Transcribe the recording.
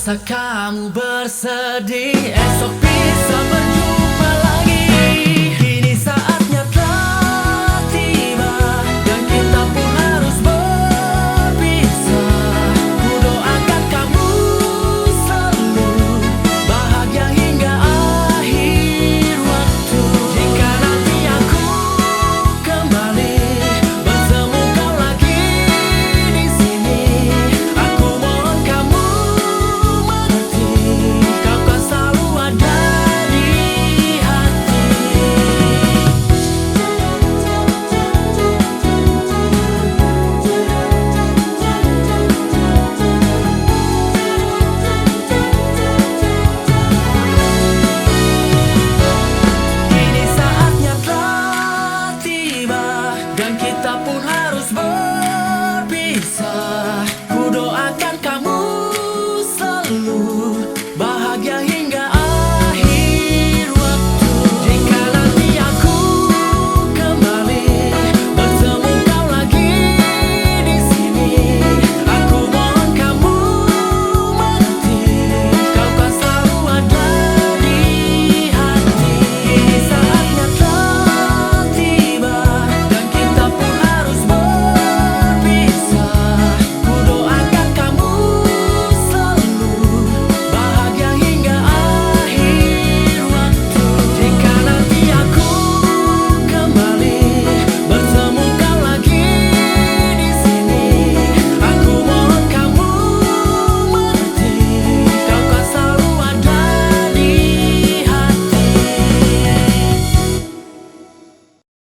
rasa kamu bersedih, esok bisa berjumpa lagi. Kini saatnya telah tiba dan kita pun harus berpisah. Ku doakan kamu selalu bahagia hingga akhir waktu. Jika nanti aku kembali bertemu kau lagi di sini, aku mohon kamu mengerti, kau kan selalu ada di hati. Kini saatnya telah tiba dan kita pun harus berpisah.